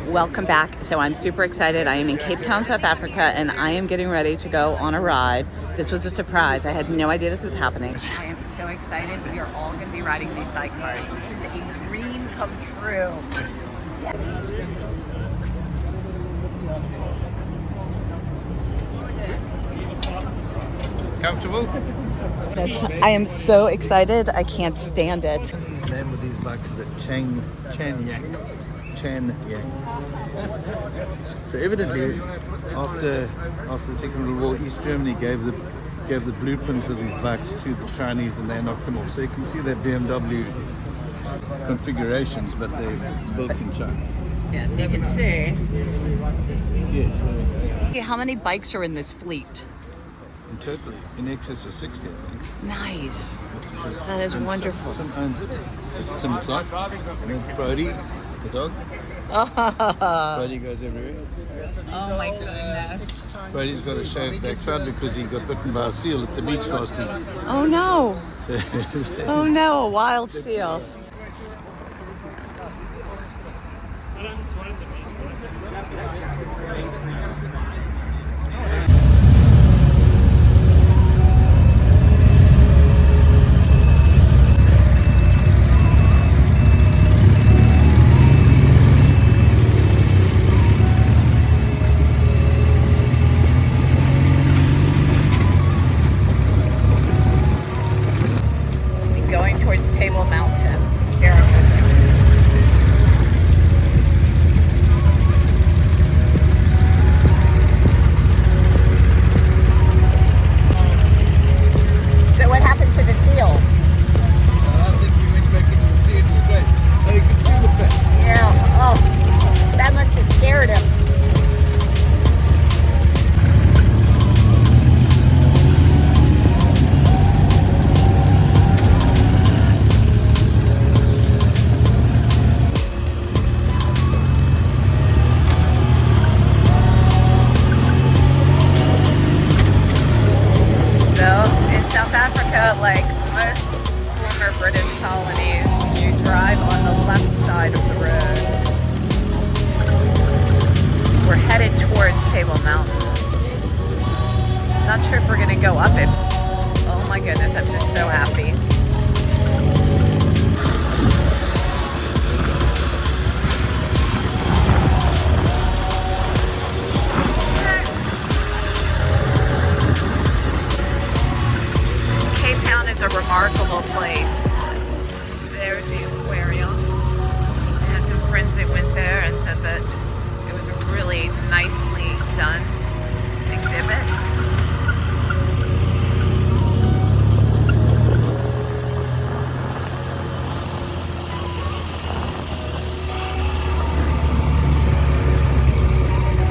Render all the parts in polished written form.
Welcome back. So I'm super excited. I am in Cape Town, South Africa, and I am getting ready to go on a ride. This was a surprise. I had no idea this was happening. I am so excited. We are all going to be riding these sidecars. This is a dream come true. Comfortable? I am so excited. I can't stand it. The name of these bikes is Chan Yang. So evidently, after the Second World War, East Germany gave the blueprints of these bikes to the Chinese, and they knocked them off. So you can see their BMW configurations, but they're built in China. Yes, you can see. Yes. How many bikes are in this fleet? In total, in excess of 60, I think. Nice. That is wonderful. Tim owns it. It's Tim Clark. And then Brody, the dog. Brody goes everywhere. Oh my goodness. Brody's got a shaved backside because he got bitten by a seal at the beach last week. Oh no. Oh no, a wild seal. Like most former British colonies, you drive on the left side of the road. We're headed towards Table Mountain. Not sure if we're going to go up it. Oh my goodness, I'm just so happy. A remarkable place. There's the aquarium. I had some friends that went there and said that it was a really nicely done exhibit.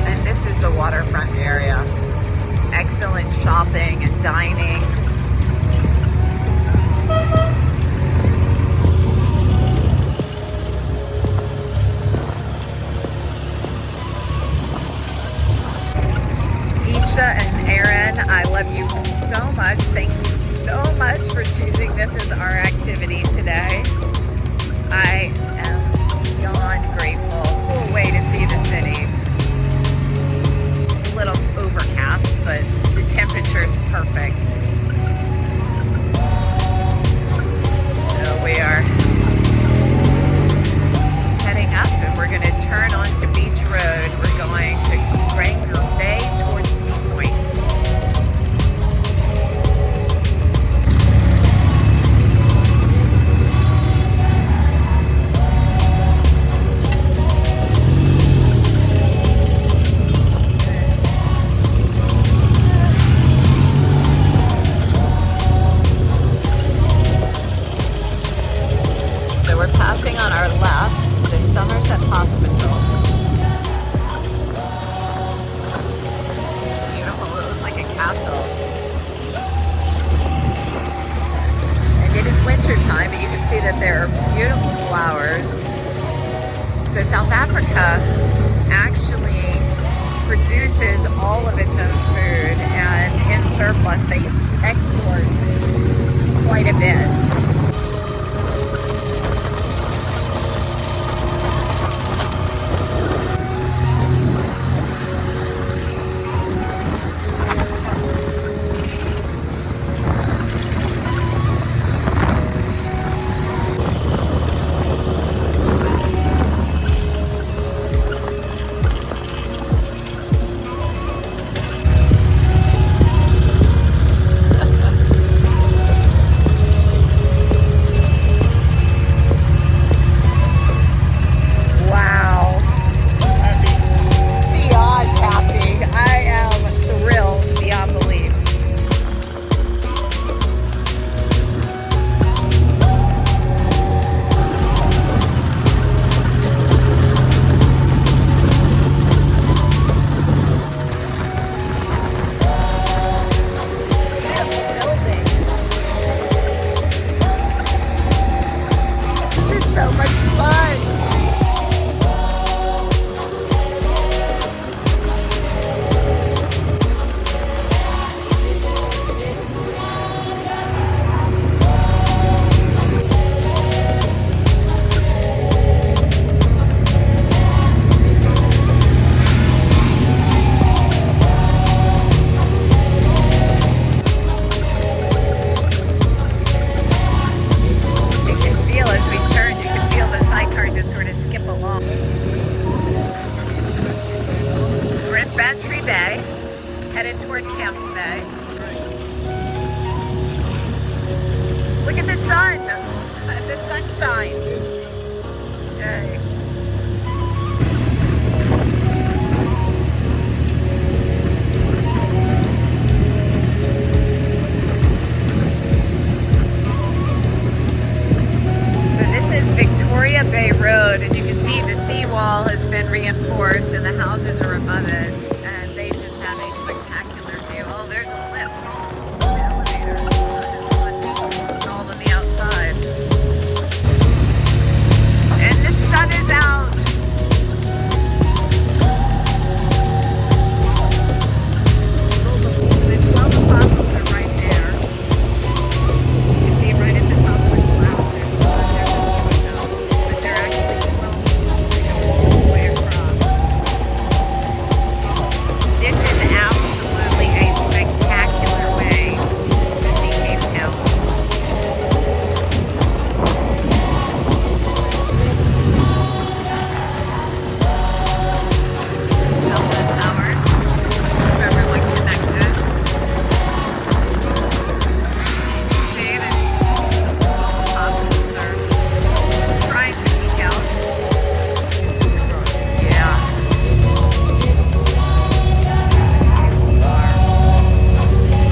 And this is the waterfront area. Excellent shopping and dining. And Aaron, I love you so much. Thank you so much for choosing this as our activity today. I am beyond grateful. Cool way to see the city. It's a little overcast, but the temperature is perfect. So we are heading up and we're going to turn onto Beach Road. We're going to Granger Bay towards on our left, the Somerset Hospital. Beautiful, it looks like a castle. And it is winter time, but you can see that there are beautiful flowers. So South Africa actually produces all of its own food, and in surplus they export quite a bit. been reinforced and the houses are above it, and they just have a spectacular view. Oh, there's a lift, an elevator installed on the outside. And the sun is out. The 12 apostles are right there. You can see right at the top of the cloud. But they're actually 12 they go all the way across. This is absolutely a spectacular way to see Cape Town. Telephone towers, keep everyone connected. You can see that the 12 apostles are trying to peek out. Yeah. People are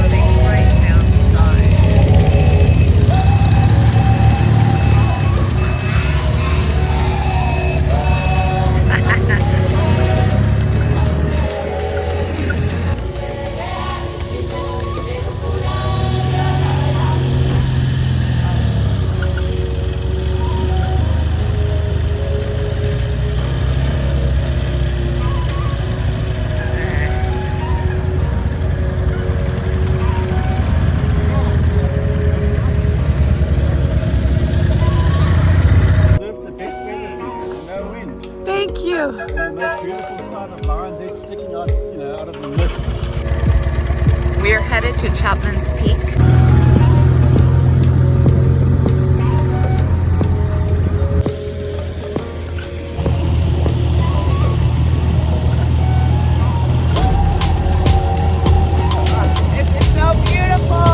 living right down the side. The best weather for you, no wind. Thank you. And the most beautiful sight of Lions Head sticking out, out of the mist. We are headed to Chapman's Peak. This is so beautiful.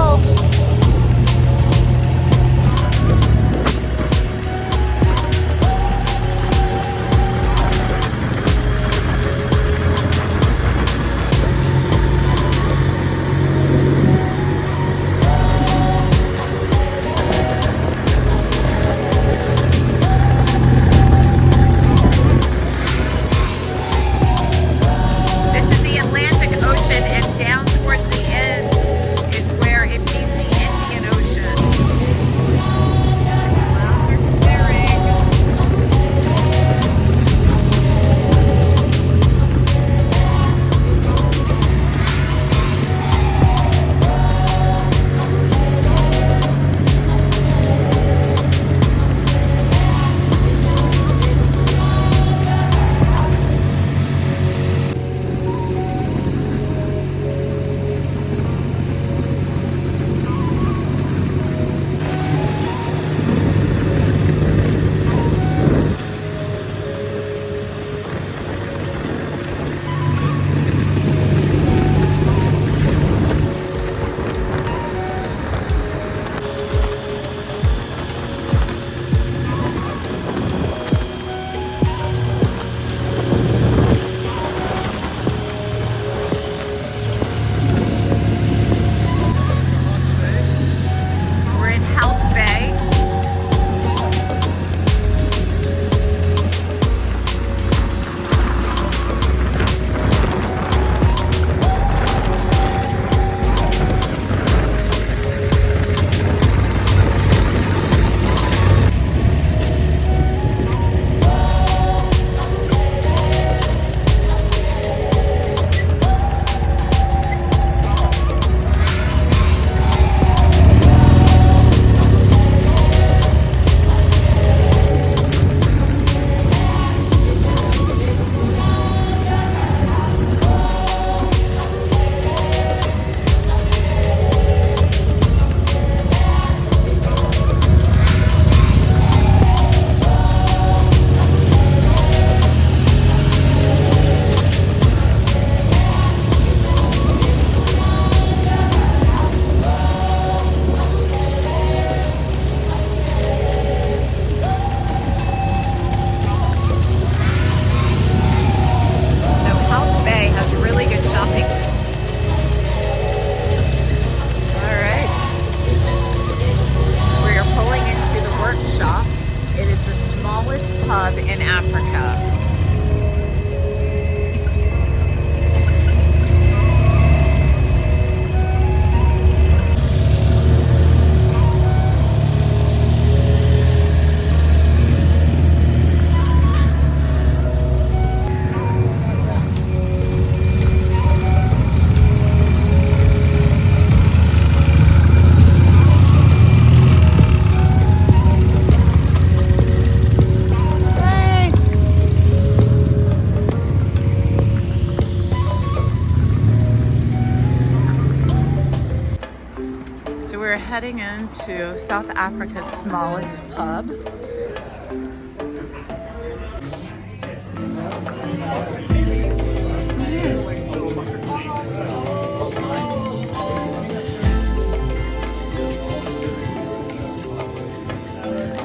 heading into South Africa's smallest pub.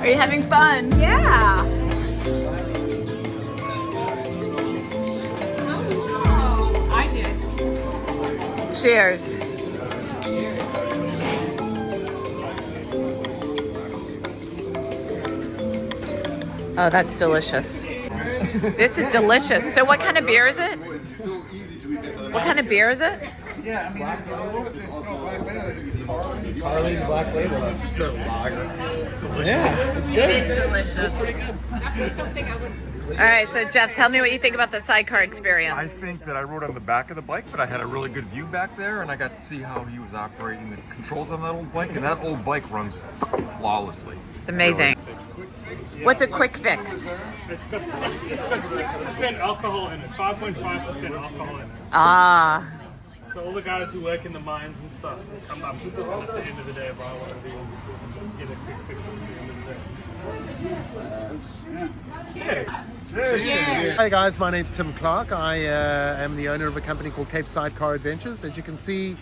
Are you having fun? Yeah. I did. Cheers. Oh, that's delicious. This is delicious. So what kind of beer is it? What kind of beer is it? Carling Black Label. That's so lager. Yeah, it's It good. is delicious. Definitely something I would. All right, so Jeff, tell me what you think about the sidecar I experience. think that I rode on the back of the bike, but I had a really good view back there, and I got to see how he was operating the controls on that old bike, and that old bike runs flawlessly. It's amazing. What's a quick fix? It's got 6% alcohol in it, 5.5% alcohol in it. Ah, So all the guys who work in the mines and stuff will come up at the end of the day and buy one of these and get a quick fix at the end of the day. Cheers. Hi guys, my name's Tim Clark. I am the owner of a company called Sidecar Adventures. As you can see,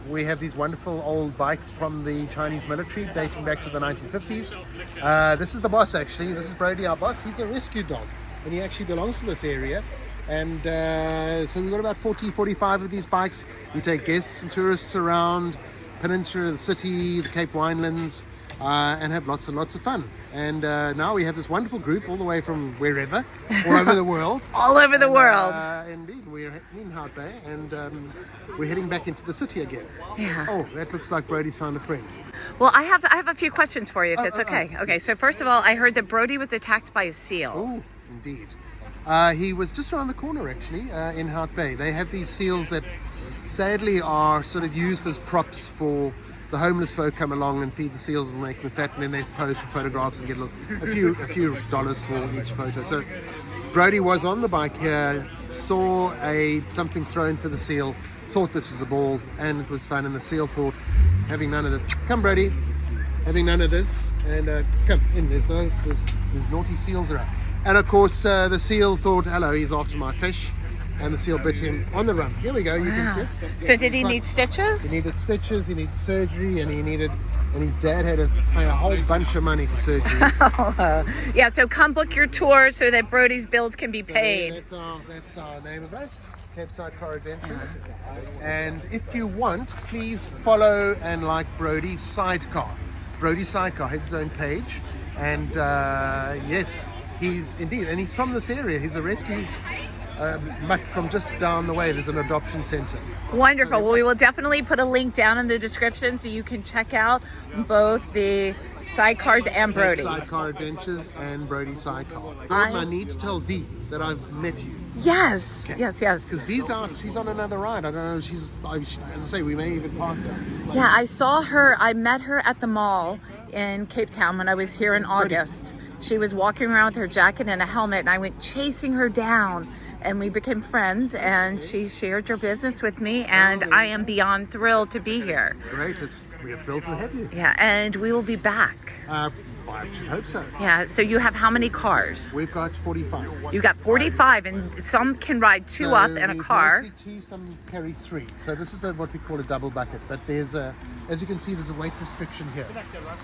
we have these wonderful old bikes from the Chinese military dating back to the 1950s. This is the boss actually. This is Brody, our boss. He's a rescue dog and he actually belongs to this area. And so we've got about 45 of these bikes. We take guests and tourists around Peninsula, the city, the Cape Winelands, and have lots and lots of fun. And now we have this wonderful group all the way from wherever, all over the world. all over the world. Indeed, we're in Hout Bay and we're heading back into the city again. Yeah. Oh, that looks like Brody's found a friend. Well, I have a few questions for you, if it's okay. Okay, yes. so first of all, I heard that Brody was attacked by a seal. Oh, indeed. He was just around the corner actually in Hout Bay. They have these seals that sadly are sort of used as props for the homeless folk come along and feed the seals and make them fat, and then they pose for photographs and get a few dollars for each photo. So Brody was on the bike here, saw something thrown for the seal, thought this was a ball, and it was fun. And the seal thought, having none of it, come Brody, having none of this, and come in. There's naughty seals around. And of course, the seal thought, hello, he's after my fish. And the seal bit him on the run. Here we go, you can see it. So did he need stitches? He needed stitches, he needed surgery, and his dad had to pay a whole bunch of money for surgery. Yeah, so come book your tour so that Brody's bills can be So paid. that's our name of us, Sidecar Adventures. And if you want, please follow and like Brody's Sidecar. Brody's Sidecar has his own page. And yes, he's from this area. He's a rescue mutt from just down the way. There's an adoption center. Wonderful. Well, we will definitely put a link down in the description so you can check out both the sidecars and Brody. Sidecar Adventures and Brody Sidecar. I need to tell V that I've met you. Yes, Okay. yes. Because V's out, she's on another ride. I don't know, as I say, we may even pass her. Yeah, I saw her. I met her at the mall in Cape Town when I was here in August. She was walking around with her jacket and a helmet, and I went chasing her down. And we became friends, and she shared your business with me, and I am beyond thrilled to be here. Great, we're thrilled to have you. Yeah, and we will be back. I should hope so. Yeah, so you have how many cars? We've got 45. You got 45, and some can ride two up in a car. Mostly two, some carry three. So this is what we call a double bucket. But there's as you can see, there's a weight restriction here.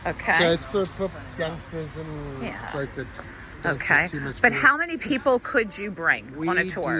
Okay. So it's for youngsters and folk that don't Okay. take too much But beer. how many people could you bring on a tour?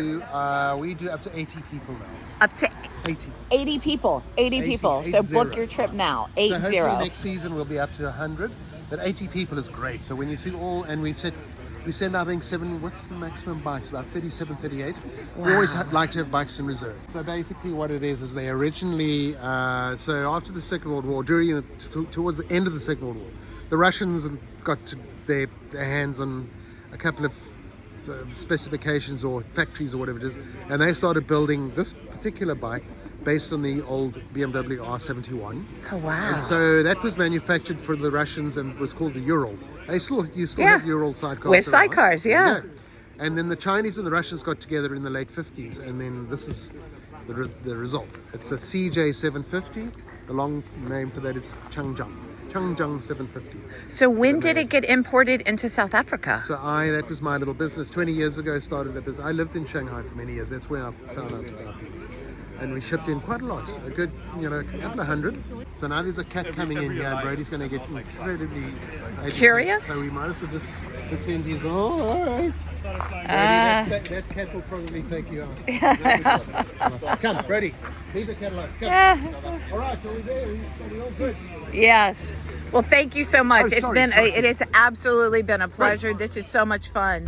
We do up to 80 people now. Up to 80. 80 people. 80 people. So 80. book your trip now. 80. So hopefully next season we'll be up to 100. But 80 people is great. So when you see we send I think 7, what's the maximum bikes? About 37, 38. We always like to have bikes in reserve. So basically what it is they originally, so after the Second World War, towards the end of the Second World War, the Russians got their hands on a couple of specifications or factories or whatever it is, and they started building this particular bike based on the old BMW R71. Oh, wow. And so that was manufactured for the Russians and was called the Ural. You still have Ural sidecars. With around. sidecars, yeah. And then the Chinese and the Russians got together in the late 50s, and then this is the result. It's a CJ750, The long name for that is Changjang. Changjang 750. So when did it get imported into South Africa? So that was my little business. 20 years ago, started a business. I lived in Shanghai for many years. That's where I found out about these. And we shipped in quite a lot, a good, a couple of hundred. So now there's a cat coming in here, and Brody's going to get incredibly agitated. Curious? So we might as well just pretend he's all right. Brody, that cat will probably take you out. Come, Brody, leave the cat alone. Come. All right, are we there? Are we all good? Yes. Well, thank you so much. Oh, It's sorry, been sorry. it has absolutely been a pleasure. This is so much fun.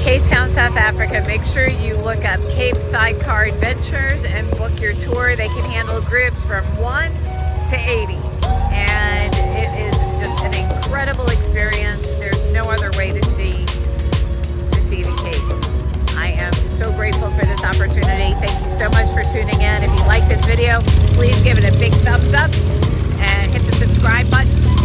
Cape Town, South Africa, make sure you look up Cape Sidecar Adventures and book your tour. They can handle groups from 1 to 80. And it is just an incredible experience. There's no other way to see the Cape. I am so grateful for this opportunity. Thank you so much for tuning in. If you like this video, please give it a big thumbs up and hit the subscribe button.